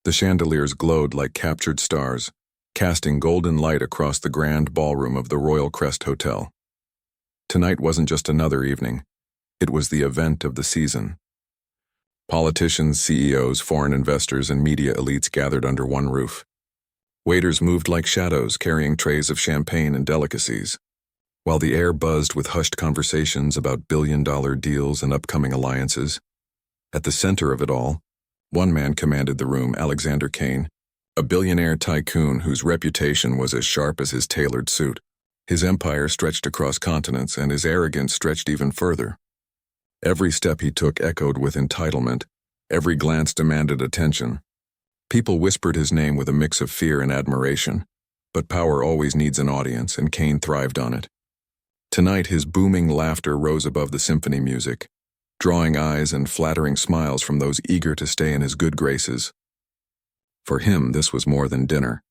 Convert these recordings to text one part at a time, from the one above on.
The chandeliers glowed like captured stars, casting golden light across the grand ballroom of the Royal Crest Hotel. Tonight wasn't just another evening. It was the event of the season. Politicians, CEOs, foreign investors, and media elites gathered under one roof. Waiters moved like shadows, carrying trays of champagne and delicacies, while the air buzzed with hushed conversations about billion-dollar deals and upcoming alliances. At the center of it all, one man commanded the room, Alexander Kane, a billionaire tycoon whose reputation was as sharp as his tailored suit. His empire stretched across continents, and his arrogance stretched even further. Every step he took echoed with entitlement. Every glance demanded attention. People whispered his name with a mix of fear and admiration, but power always needs an audience, and Kane thrived on it. Tonight, his booming laughter rose above the symphony music, drawing eyes and flattering smiles from those eager to stay in his good graces. For him, this was more than dinner.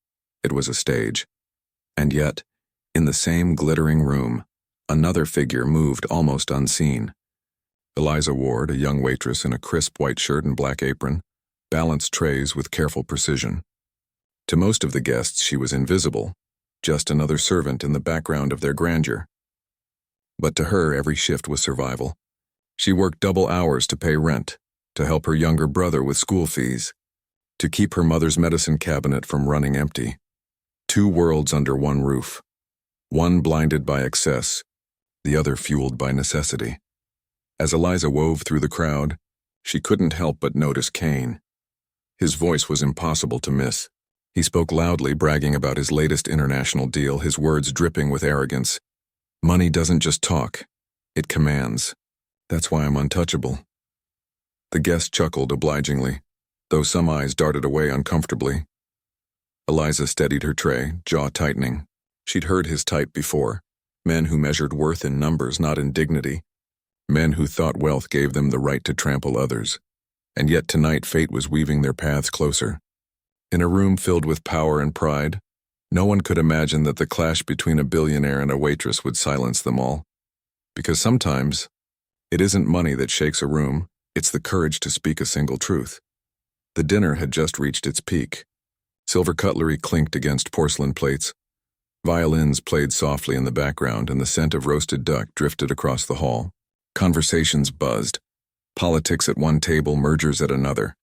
It was a stage. And yet, in the same glittering room, another figure moved almost unseen. Eliza Ward, a young waitress in a crisp white shirt and black apron, balanced trays with careful precision. To most of the guests, she was invisible, just another servant in the background of their grandeur. But to her, every shift was survival. She worked double hours to pay rent, to help her younger brother with school fees, to keep her mother's medicine cabinet from running empty. Two worlds under one roof. One blinded by excess, the other fueled by necessity. As Eliza wove through the crowd, she couldn't help but notice Kane. His voice was impossible to miss. He spoke loudly, bragging about his latest international deal, his words dripping with arrogance. Money doesn't just talk, it commands. That's why I'm untouchable. The guest chuckled obligingly, though some eyes darted away uncomfortably. Eliza steadied her tray, jaw tightening. She'd heard his type before, men who measured worth in numbers, not in dignity. Men who thought wealth gave them the right to trample others. And yet tonight fate was weaving their paths closer. In a room filled with power and pride, no one could imagine that the clash between a billionaire and a waitress would silence them all. Because sometimes, it isn't money that shakes a room, it's the courage to speak a single truth. The dinner had just reached its peak. Silver cutlery clinked against porcelain plates. Violins played softly in the background, and the scent of roasted duck drifted across the hall. Conversations buzzed. Politics at one table, mergers at another.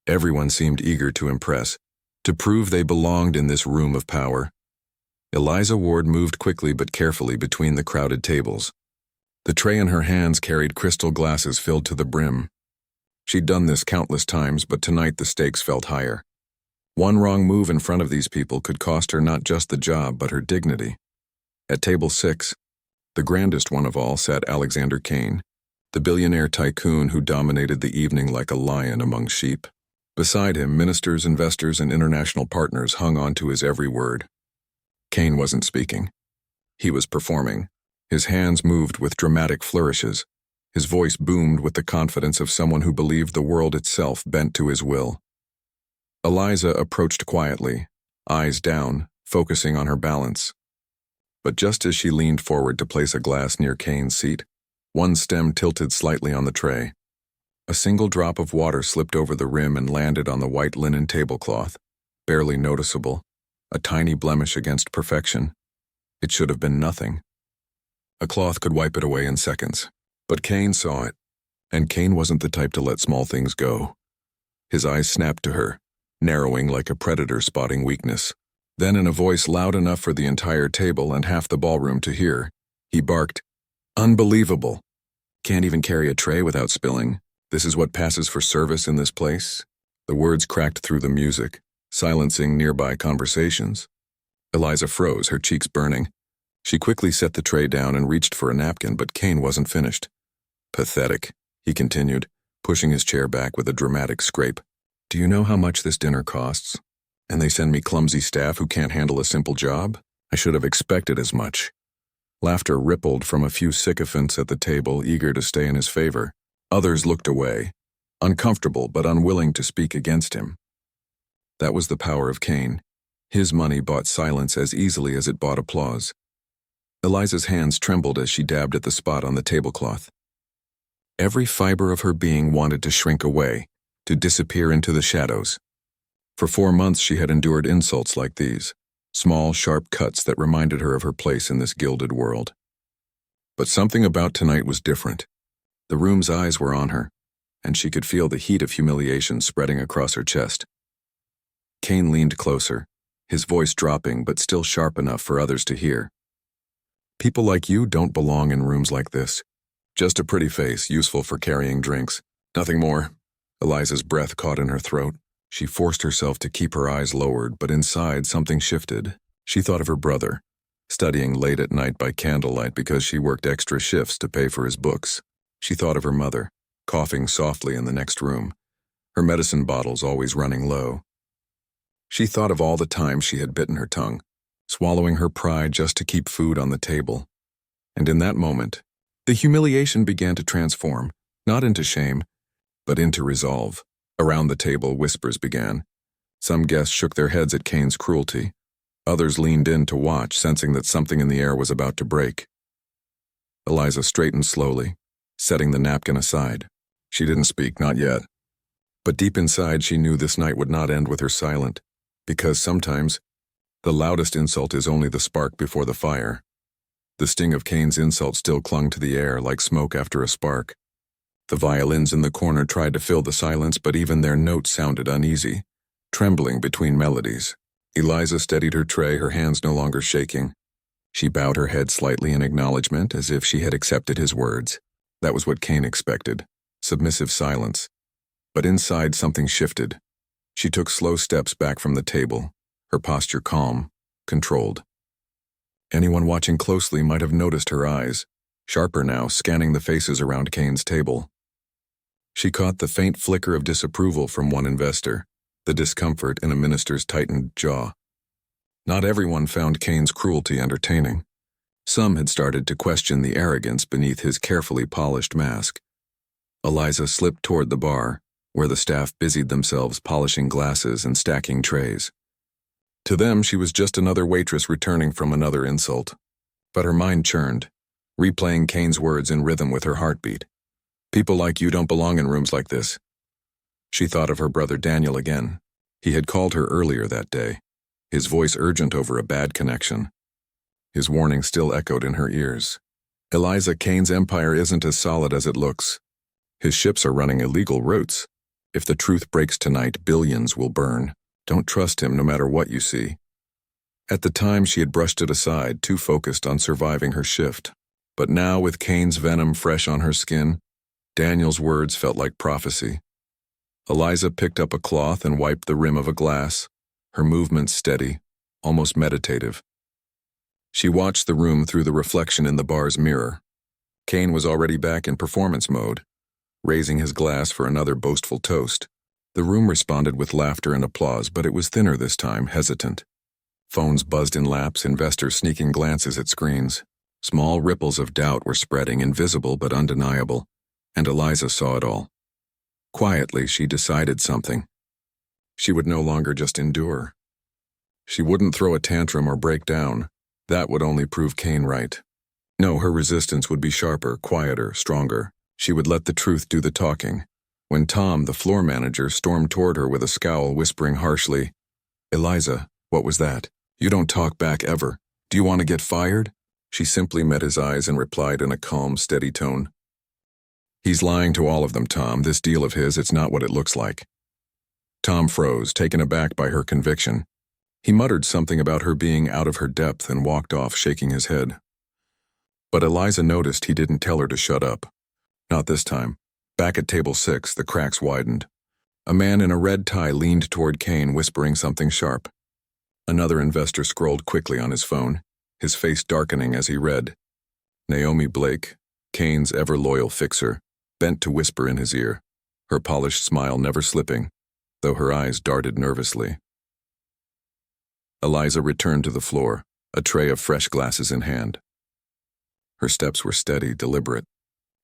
Everyone seemed eager to impress, to prove they belonged in this room of power. Eliza Ward moved quickly but carefully between the crowded tables. The tray in her hands carried crystal glasses filled to the brim. She'd done this countless times, but tonight the stakes felt higher. One wrong move in front of these people could cost her not just the job, but her dignity. At table 6, the grandest one of all, sat Alexander Kane, the billionaire tycoon who dominated the evening like a lion among sheep. Beside him, ministers, investors, and international partners hung on to his every word. Kane wasn't speaking. He was performing. His hands moved with dramatic flourishes. His voice boomed with the confidence of someone who believed the world itself bent to his will. Eliza approached quietly, eyes down, focusing on her balance. But just as she leaned forward to place a glass near Kane's seat, one stem tilted slightly on the tray. A single drop of water slipped over the rim and landed on the white linen tablecloth, barely noticeable, a tiny blemish against perfection. It should have been nothing. A cloth could wipe it away in seconds. But Kane saw it, and Kane wasn't the type to let small things go. His eyes snapped to her, narrowing like a predator spotting weakness. Then, in a voice loud enough for the entire table and half the ballroom to hear, he barked, "Unbelievable! Can't even carry a tray without spilling. This is what passes for service in this place?" The words cracked through the music, silencing nearby conversations. Eliza froze, her cheeks burning. She quickly set the tray down and reached for a napkin, but Kane wasn't finished. "Pathetic," he continued, pushing his chair back with a dramatic scrape. "Do you know how much this dinner costs? And they send me clumsy staff who can't handle a simple job? I should have expected as much." Laughter rippled from a few sycophants at the table, eager to stay in his favor. Others looked away, uncomfortable but unwilling to speak against him. That was the power of Kane. His money bought silence as easily as it bought applause. Eliza's hands trembled as she dabbed at the spot on the tablecloth. Every fiber of her being wanted to shrink away, to disappear into the shadows. For 4 months she had endured insults like these, small, sharp cuts that reminded her of her place in this gilded world. But something about tonight was different. The room's eyes were on her, and she could feel the heat of humiliation spreading across her chest. Kane leaned closer, his voice dropping but still sharp enough for others to hear. People like you don't belong in rooms like this. Just a pretty face, useful for carrying drinks. Nothing more. Eliza's breath caught in her throat. She forced herself to keep her eyes lowered, but inside something shifted. She thought of her brother, studying late at night by candlelight because she worked extra shifts to pay for his books. She thought of her mother, coughing softly in the next room, her medicine bottles always running low. She thought of all the times she had bitten her tongue, swallowing her pride just to keep food on the table. And in that moment, the humiliation began to transform, not into shame, but into resolve. Around the table, whispers began. Some guests shook their heads at Kane's cruelty. Others leaned in to watch, sensing that something in the air was about to break. Eliza straightened slowly, setting the napkin aside. She didn't speak, not yet. But deep inside she knew this night would not end with her silent, because sometimes the loudest insult is only the spark before the fire. The sting of Kane's insult still clung to the air like smoke after a spark. The violins in the corner tried to fill the silence, but even their notes sounded uneasy, trembling between melodies. Eliza steadied her tray, her hands no longer shaking. She bowed her head slightly in acknowledgement, as if she had accepted his words. That was what Kane expected, submissive silence. But inside something shifted. She took slow steps back from the table, her posture calm, controlled. Anyone watching closely might have noticed her eyes, sharper now, scanning the faces around Kane's table. She caught the faint flicker of disapproval from one investor, the discomfort in a minister's tightened jaw. Not everyone found Kane's cruelty entertaining. Some had started to question the arrogance beneath his carefully polished mask. Eliza slipped toward the bar, where the staff busied themselves polishing glasses and stacking trays. To them, she was just another waitress returning from another insult. But her mind churned, replaying Kane's words in rhythm with her heartbeat. People like you don't belong in rooms like this. She thought of her brother Daniel again. He had called her earlier that day, his voice urgent over a bad connection. His warning still echoed in her ears. Eliza, Kane's empire isn't as solid as it looks. His ships are running illegal routes. If the truth breaks tonight, billions will burn. Don't trust him no matter what you see. At the time, she had brushed it aside, too focused on surviving her shift. But now, with Kane's venom fresh on her skin, Daniel's words felt like prophecy. Eliza picked up a cloth and wiped the rim of a glass, her movements steady, almost meditative. She watched the room through the reflection in the bar's mirror. Kane was already back in performance mode, raising his glass for another boastful toast. The room responded with laughter and applause, but it was thinner this time, hesitant. Phones buzzed in laps, investors sneaking glances at screens. Small ripples of doubt were spreading, invisible but undeniable, and Eliza saw it all. Quietly, she decided something. She would no longer just endure. She wouldn't throw a tantrum or break down. That would only prove Kane right. No, her resistance would be sharper, quieter, stronger. She would let the truth do the talking. When Tom, the floor manager, stormed toward her with a scowl, whispering harshly, "Eliza, what was that? You don't talk back ever. Do you want to get fired?" She simply met his eyes and replied in a calm, steady tone, "He's lying to all of them, Tom. This deal of his, it's not what it looks like." Tom froze, taken aback by her conviction. He muttered something about her being out of her depth and walked off, shaking his head. But Eliza noticed he didn't tell her to shut up. Not this time. Back at table 6, the cracks widened. A man in a red tie leaned toward Kane, whispering something sharp. Another investor scrolled quickly on his phone, his face darkening as he read. Naomi Blake, Kane's ever-loyal fixer, bent to whisper in his ear, her polished smile never slipping, though her eyes darted nervously. Eliza returned to the floor, a tray of fresh glasses in hand. Her steps were steady, deliberate.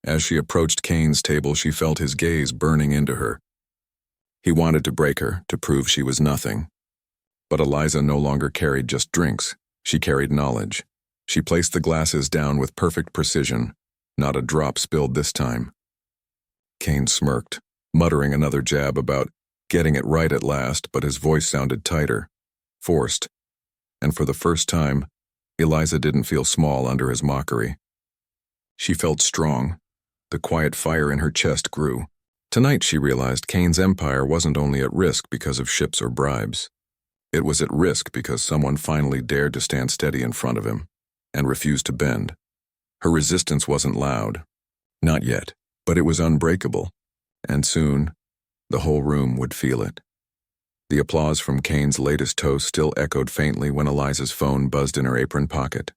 As she approached Kane's table, she felt his gaze burning into her. He wanted to break her, to prove she was nothing. But Eliza no longer carried just drinks. She carried knowledge. She placed the glasses down with perfect precision. Not a drop spilled this time. Kane smirked, muttering another jab about getting it right at last, but his voice sounded tighter, forced, and for the first time, Eliza didn't feel small under his mockery. She felt strong. The quiet fire in her chest grew. Tonight, she realized, Kane's empire wasn't only at risk because of ships or bribes. It was at risk because someone finally dared to stand steady in front of him and refused to bend. Her resistance wasn't loud. Not yet, but it was unbreakable. And soon, the whole room would feel it. The applause from Kane's latest toast still echoed faintly when Eliza's phone buzzed in her apron pocket.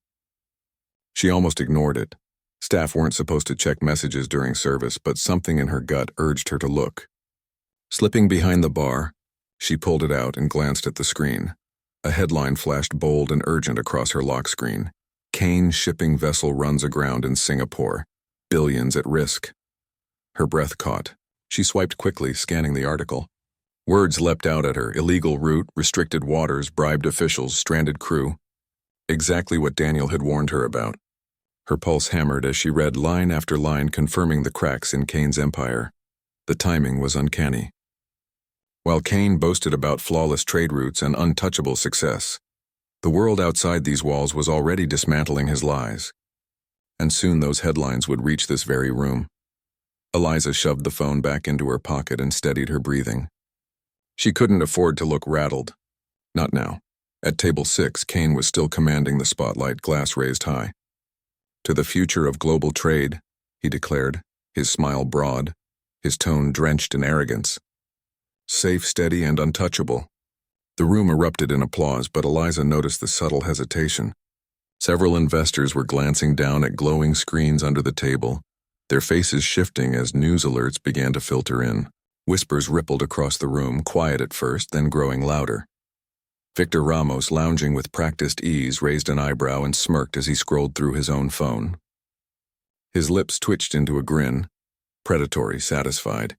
She almost ignored it. Staff weren't supposed to check messages during service, but something in her gut urged her to look. Slipping behind the bar, she pulled it out and glanced at the screen. A headline flashed bold and urgent across her lock screen. Kane shipping vessel runs aground in Singapore. Billions at risk. Her breath caught. She swiped quickly, scanning the article. Words leapt out at her: illegal route, restricted waters, bribed officials, stranded crew. Exactly what Daniel had warned her about. Her pulse hammered as she read line after line confirming the cracks in Kane's empire. The timing was uncanny. While Kane boasted about flawless trade routes and untouchable success, the world outside these walls was already dismantling his lies. And soon those headlines would reach this very room. Eliza shoved the phone back into her pocket and steadied her breathing. She couldn't afford to look rattled. Not now. At table 6, Kane was still commanding the spotlight, glass raised high. To the future of global trade, he declared, his smile broad, his tone drenched in arrogance. Safe, steady, and untouchable. The room erupted in applause, but Eliza noticed the subtle hesitation. Several investors were glancing down at glowing screens under the table, their faces shifting as news alerts began to filter in. Whispers rippled across the room, quiet at first, then growing louder. Victor Ramos, lounging with practiced ease, raised an eyebrow and smirked as he scrolled through his own phone. His lips twitched into a grin, predatory, satisfied.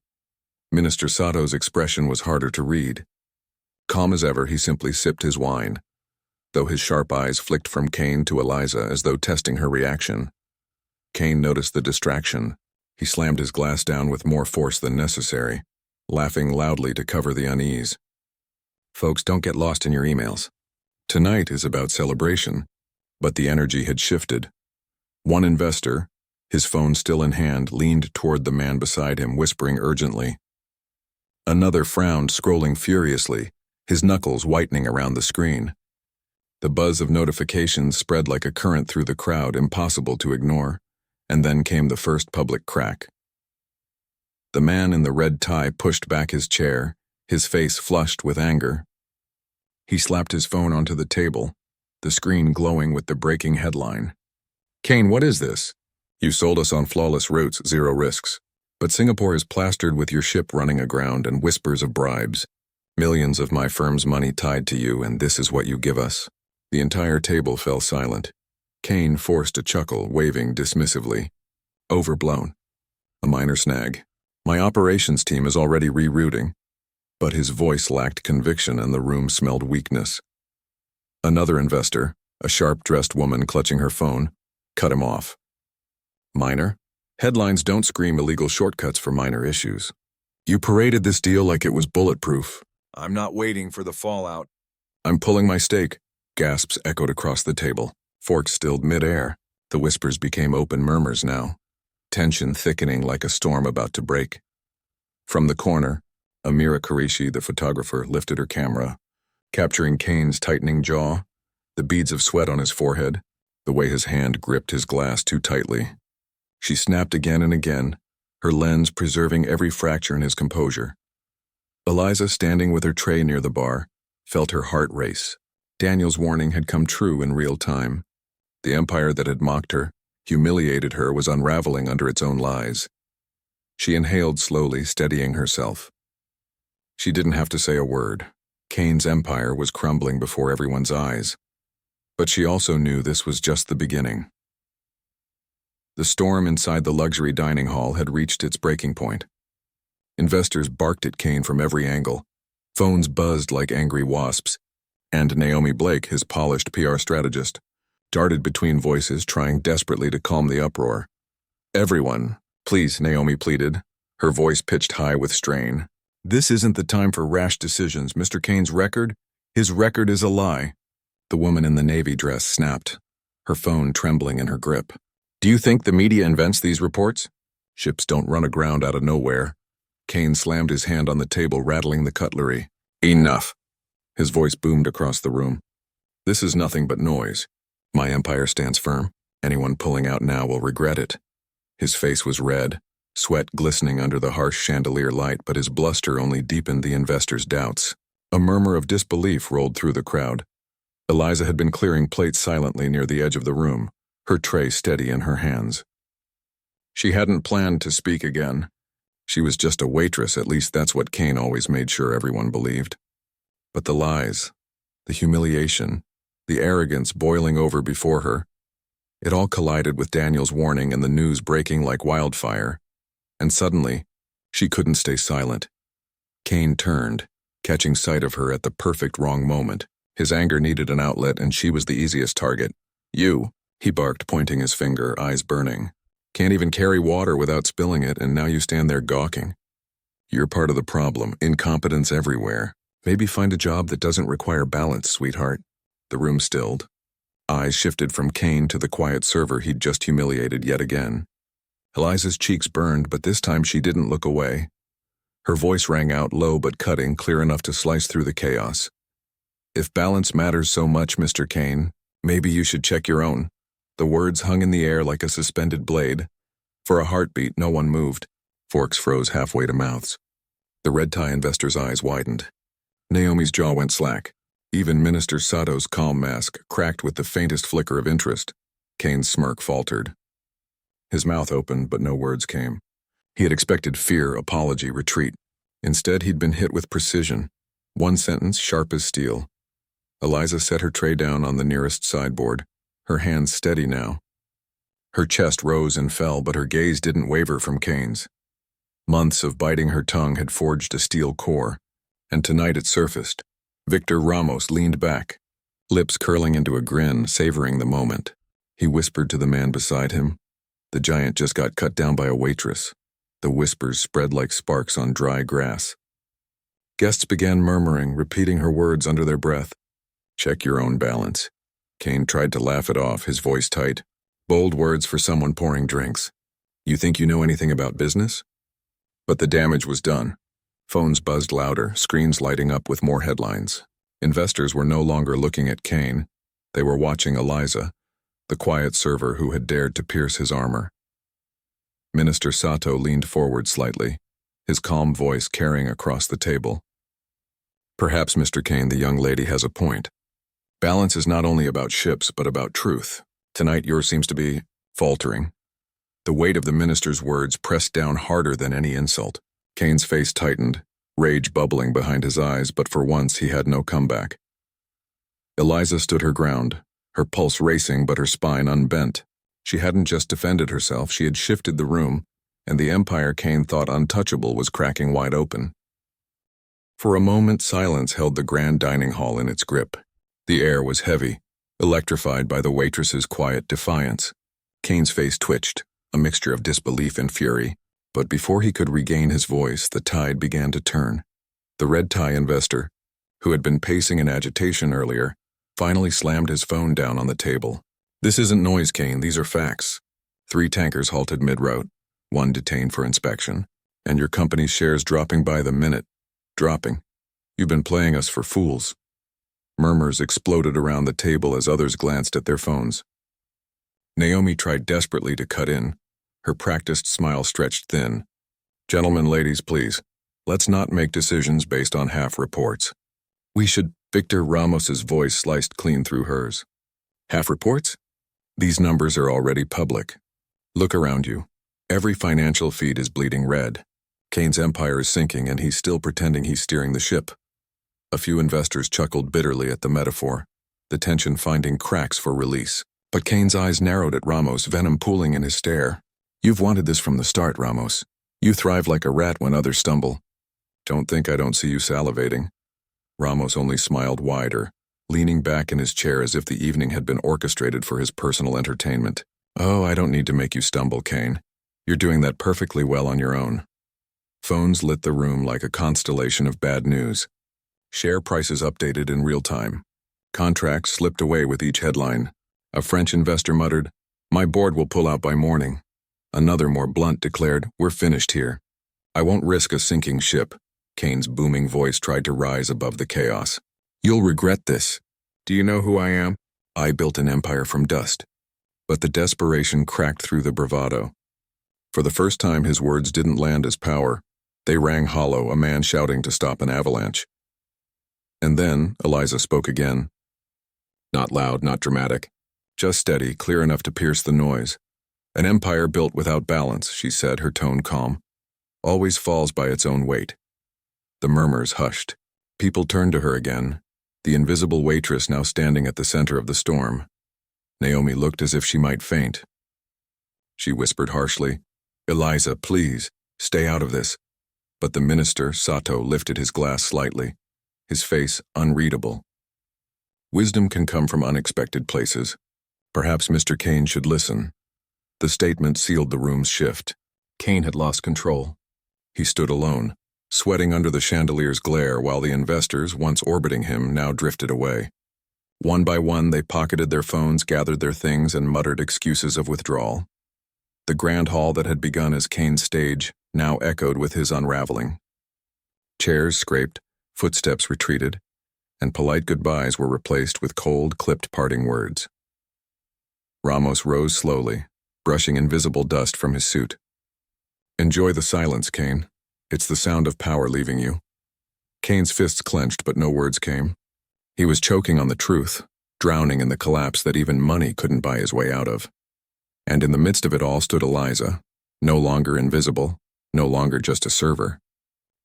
Minister Sato's expression was harder to read. Calm as ever, he simply sipped his wine, though his sharp eyes flicked from Kane to Eliza as though testing her reaction. Kane noticed the distraction. He slammed his glass down with more force than necessary, laughing loudly to cover the unease. Folks, don't get lost in your emails. Tonight is about celebration, but the energy had shifted. One investor, his phone still in hand, leaned toward the man beside him, whispering urgently. Another frowned, scrolling furiously, his knuckles whitening around the screen. The buzz of notifications spread like a current through the crowd, impossible to ignore, and then came the first public crack. The man in the red tie pushed back his chair, his face flushed with anger. He slapped his phone onto the table, the screen glowing with the breaking headline. Kane, what is this? You sold us on flawless routes, zero risks. But Singapore is plastered with your ship running aground and whispers of bribes. Millions of my firm's money tied to you, and this is what you give us. The entire table fell silent. Kane forced a chuckle, waving dismissively. Overblown. A minor snag. My operations team is already rerouting. But his voice lacked conviction and the room smelled weakness. Another investor, a sharp-dressed woman clutching her phone, cut him off. Minor? Headlines don't scream illegal shortcuts for minor issues. You paraded this deal like it was bulletproof. I'm not waiting for the fallout. I'm pulling my stake. Gasps echoed across the table. Forks stilled mid-air. The whispers became open murmurs now, tension thickening like a storm about to break. From the corner, Amira Qureshi, the photographer, lifted her camera, capturing Kane's tightening jaw, the beads of sweat on his forehead, the way his hand gripped his glass too tightly. She snapped again and again, her lens preserving every fracture in his composure. Eliza, standing with her tray near the bar, felt her heart race. Daniel's warning had come true in real time. The empire that had mocked her, humiliated her, was unraveling under its own lies. She inhaled slowly, steadying herself. She didn't have to say a word. Kane's empire was crumbling before everyone's eyes. But she also knew this was just the beginning. The storm inside the luxury dining hall had reached its breaking point. Investors barked at Kane from every angle. Phones buzzed like angry wasps, and Naomi Blake, his polished PR strategist, darted between voices, trying desperately to calm the uproar. Everyone, please, Naomi pleaded, her voice pitched high with strain. This isn't the time for rash decisions. Mr. Kane's record? His record is a lie. The woman in the navy dress snapped, her phone trembling in her grip. Do you think the media invents these reports? Ships don't run aground out of nowhere. Kane slammed his hand on the table, rattling the cutlery. Enough. His voice boomed across the room. This is nothing but noise. My empire stands firm. Anyone pulling out now will regret it. His face was red, sweat glistening under the harsh chandelier light, but his bluster only deepened the investors' doubts. A murmur of disbelief rolled through the crowd. Eliza had been clearing plates silently near the edge of the room, her tray steady in her hands. She hadn't planned to speak again. She was just a waitress, at least that's what Kane always made sure everyone believed. But the lies, the humiliation, the arrogance boiling over before her, it all collided with Daniel's warning and the news breaking like wildfire. And suddenly, she couldn't stay silent. Kane turned, catching sight of her at the perfect wrong moment. His anger needed an outlet, and she was the easiest target. You, he barked, pointing his finger, eyes burning. Can't even carry water without spilling it, and now you stand there gawking. You're part of the problem, incompetence everywhere. Maybe find a job that doesn't require balance, sweetheart. The room stilled. Eyes shifted from Kane to the quiet server he'd just humiliated yet again. Eliza's cheeks burned, but this time she didn't look away. Her voice rang out low but cutting, clear enough to slice through the chaos. If balance matters so much, Mr. Kane, maybe you should check your own. The words hung in the air like a suspended blade. For a heartbeat, no one moved. Forks froze halfway to mouths. The red-tie investor's eyes widened. Naomi's jaw went slack. Even Minister Sato's calm mask cracked with the faintest flicker of interest. Kane's smirk faltered. His mouth opened, but no words came. He had expected fear, apology, retreat. Instead, he'd been hit with precision. One sentence, sharp as steel. Eliza set her tray down on the nearest sideboard, her hands steady now. Her chest rose and fell, but her gaze didn't waver from Kane's. Months of biting her tongue had forged a steel core, and tonight it surfaced. Victor Ramos leaned back, lips curling into a grin, savoring the moment. He whispered to the man beside him. The giant just got cut down by a waitress. The whispers spread like sparks on dry grass. Guests began murmuring, repeating her words under their breath. Check your own balance. Kane tried to laugh it off, his voice tight. Bold words for someone pouring drinks. You think you know anything about business? But the damage was done. Phones buzzed louder, screens lighting up with more headlines. Investors were no longer looking at Kane. They were watching Eliza, the quiet server who had dared to pierce his armor. Minister Sato leaned forward slightly, his calm voice carrying across the table. Perhaps, Mr. Kane, the young lady has a point. Balance is not only about ships, but about truth. Tonight yours seems to be faltering. The weight of the minister's words pressed down harder than any insult. Kane's face tightened, rage bubbling behind his eyes, but for once he had no comeback. Eliza stood her ground, her pulse racing but her spine unbent. She hadn't just defended herself, she had shifted the room, and the empire Kane thought untouchable was cracking wide open. For a moment, silence held the grand dining hall in its grip. The air was heavy, electrified by the waitress's quiet defiance. Kane's face twitched, a mixture of disbelief and fury, but before he could regain his voice, the tide began to turn. The red-tie investor, who had been pacing in agitation earlier, finally slammed his phone down on the table. This isn't noise, Kane, these are facts. 3 tankers halted mid-route, 1 detained for inspection, and your company's shares dropping by the minute. Dropping. You've been playing us for fools. Murmurs exploded around the table as others glanced at their phones. Naomi tried desperately to cut in, her practiced smile stretched thin. Gentlemen, ladies, please, let's not make decisions based on half reports. We should. Victor Ramos's voice sliced clean through hers. Half reports? These numbers are already public. Look around you. Every financial feed is bleeding red. Kane's empire is sinking, and he's still pretending he's steering the ship. A few investors chuckled bitterly at the metaphor, the tension finding cracks for release. But Kane's eyes narrowed at Ramos, venom pooling in his stare. You've wanted this from the start, Ramos. You thrive like a rat when others stumble. Don't think I don't see you salivating. Ramos only smiled wider, leaning back in his chair as if the evening had been orchestrated for his personal entertainment. Oh, I don't need to make you stumble, Kane. You're doing that perfectly well on your own. Phones lit the room like a constellation of bad news. Share prices updated in real time. Contracts slipped away with each headline. A French investor muttered, "My board will pull out by morning." Another, more blunt, declared, "We're finished here." "I won't risk a sinking ship." Kane's booming voice tried to rise above the chaos. "You'll regret this. Do you know who I am? I built an empire from dust." But the desperation cracked through the bravado. For the first time, his words didn't land as power. They rang hollow, a man shouting to stop an avalanche. And then Eliza spoke again. Not loud, not dramatic. Just steady, clear enough to pierce the noise. "An empire built without balance," she said, her tone calm, "always falls by its own weight." The murmurs hushed. People turned to her again, the invisible waitress now standing at the center of the storm. Naomi looked as if she might faint. She whispered harshly, "Eliza, please, stay out of this." But the minister, Sato, lifted his glass slightly, his face unreadable. Wisdom can come from unexpected places. Perhaps Mr. Kane should listen. The statement sealed the room's shift. Kane had lost control. He stood alone, sweating under the chandelier's glare while the investors, once orbiting him, now drifted away. One by one, they pocketed their phones, gathered their things, and muttered excuses of withdrawal. The grand hall that had begun as Kane's stage now echoed with his unraveling. Chairs scraped, footsteps retreated, and polite goodbyes were replaced with cold, clipped parting words. Ramos rose slowly, brushing invisible dust from his suit. "Enjoy the silence, Kane. It's the sound of power leaving you." Kane's fists clenched, but no words came. He was choking on the truth, drowning in the collapse that even money couldn't buy his way out of. And in the midst of it all stood Eliza, no longer invisible, no longer just a server.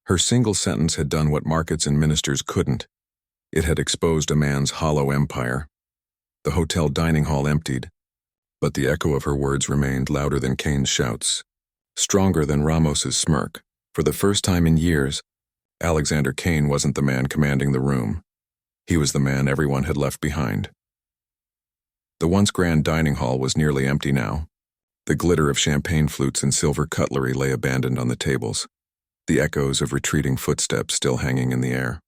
Her single sentence had done what markets and ministers couldn't. It had exposed a man's hollow empire. The hotel dining hall emptied, but the echo of her words remained louder than Kane's shouts, stronger than Ramos's smirk. For the first time in years, Alexander Kane wasn't the man commanding the room. He was the man everyone had left behind. The once grand dining hall was nearly empty now. The glitter of champagne flutes and silver cutlery lay abandoned on the tables, the echoes of retreating footsteps still hanging in the air.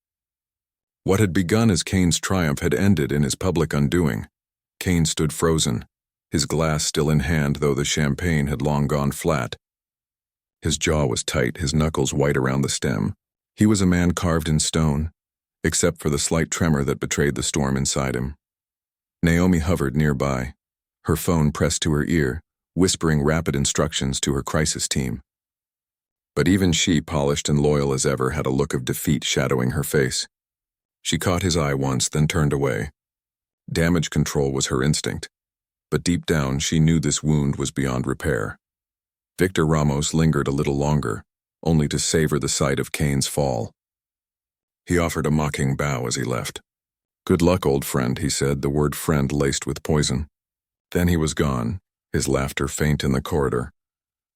What had begun as Kane's triumph had ended in his public undoing. Kane stood frozen, his glass still in hand though the champagne had long gone flat. His jaw was tight, his knuckles white around the stem. He was a man carved in stone, except for the slight tremor that betrayed the storm inside him. Naomi hovered nearby, her phone pressed to her ear, whispering rapid instructions to her crisis team. But even she, polished and loyal as ever, had a look of defeat shadowing her face. She caught his eye once, then turned away. Damage control was her instinct, but deep down she knew this wound was beyond repair. Victor Ramos lingered a little longer, only to savor the sight of Kane's fall. He offered a mocking bow as he left. "Good luck, old friend," he said, the word friend laced with poison. Then he was gone, his laughter faint in the corridor.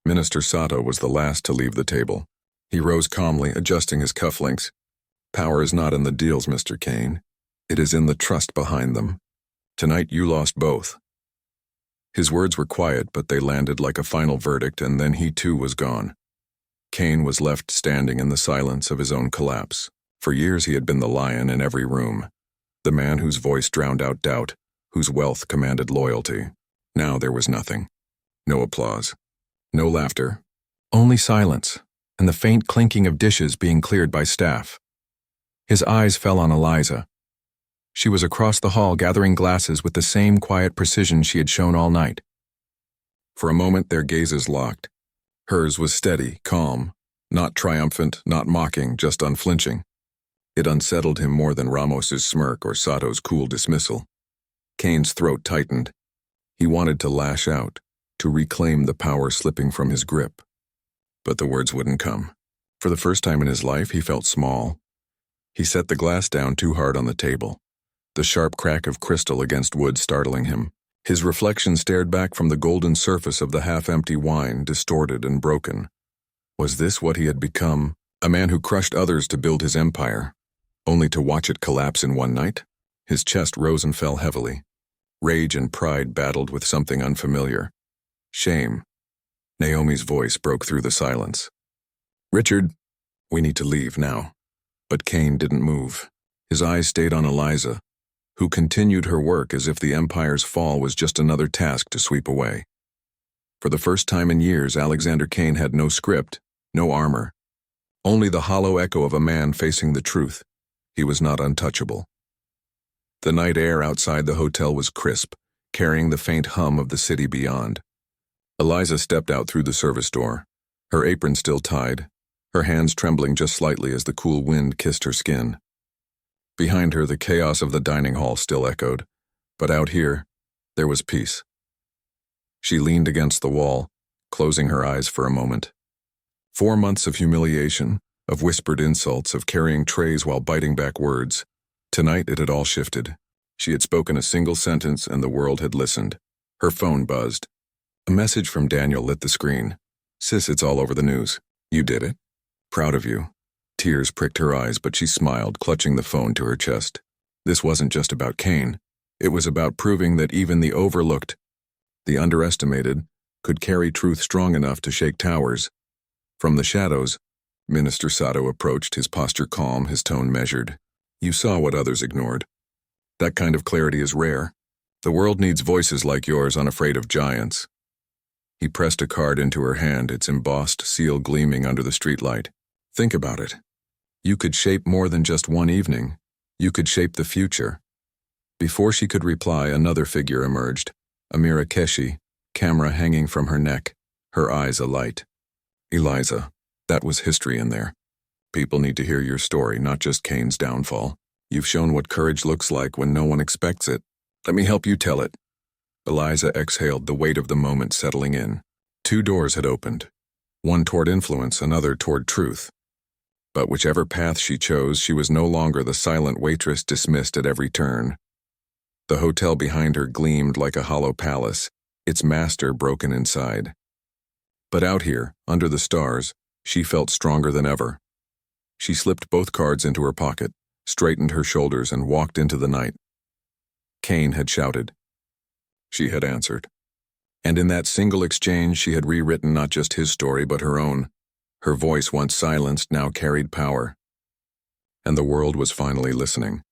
Minister Sato was the last to leave the table. He rose calmly, adjusting his cufflinks. "Power is not in the deals, Mr. Kane. It is in the trust behind them. Tonight you lost both." His words were quiet, but they landed like a final verdict, and then he too was gone. Kane was left standing in the silence of his own collapse. For years he had been the lion in every room, the man whose voice drowned out doubt, whose wealth commanded loyalty. Now there was nothing. No applause. No laughter. Only silence, and the faint clinking of dishes being cleared by staff. His eyes fell on Eliza. She was across the hall gathering glasses with the same quiet precision she had shown all night. For a moment their gazes locked. Hers was steady, calm, not triumphant, not mocking, just unflinching. It unsettled him more than Ramos's smirk or Sato's cool dismissal. Kane's throat tightened. He wanted to lash out, to reclaim the power slipping from his grip. But the words wouldn't come. For the first time in his life, he felt small. He set the glass down too hard on the table, the sharp crack of crystal against wood startling him. His reflection stared back from the golden surface of the half-empty wine, distorted and broken. Was this what he had become? A man who crushed others to build his empire, only to watch it collapse in one night? His chest rose and fell heavily. Rage and pride battled with something unfamiliar. Shame. Naomi's voice broke through the silence. Richard, we need to leave now. But Kane didn't move. His eyes stayed on Eliza, who continued her work as if the Empire's fall was just another task to sweep away. For the first time in years, Alexander Kane had no script, no armor. Only the hollow echo of a man facing the truth. He was not untouchable. The night air outside the hotel was crisp, carrying the faint hum of the city beyond. Eliza stepped out through the service door, her apron still tied, her hands trembling just slightly as the cool wind kissed her skin. Behind her, the chaos of the dining hall still echoed, but out here, there was peace. She leaned against the wall, closing her eyes for a moment. 4 months of humiliation, of whispered insults, of carrying trays while biting back words. Tonight it had all shifted. She had spoken a single sentence and the world had listened. Her phone buzzed. A message from Daniel lit the screen. "Sis, it's all over the news. You did it. Proud of you." Tears pricked her eyes, but she smiled, clutching the phone to her chest. This wasn't just about Kane. It was about proving that even the overlooked, the underestimated, could carry truth strong enough to shake towers. From the shadows, Minister Sato approached, his posture calm, his tone measured. "You saw what others ignored. That kind of clarity is rare. The world needs voices like yours, unafraid of giants." He pressed a card into her hand, its embossed seal gleaming under the streetlight. "Think about it. You could shape more than just one evening. You could shape the future." Before she could reply, another figure emerged, Amira Keshi, camera hanging from her neck, her eyes alight. "Eliza, that was history in there. People need to hear your story, not just Kane's downfall. You've shown what courage looks like when no one expects it. Let me help you tell it." Eliza exhaled, the weight of the moment settling in. 2 doors had opened, one toward influence, another toward truth. But whichever path she chose, she was no longer the silent waitress dismissed at every turn. The hotel behind her gleamed like a hollow palace, its master broken inside. But out here, under the stars, she felt stronger than ever. She slipped both cards into her pocket, straightened her shoulders, and walked into the night. Kane had shouted. She had answered. And in that single exchange, she had rewritten not just his story, but her own. Her voice, once silenced, now carried power. And the world was finally listening.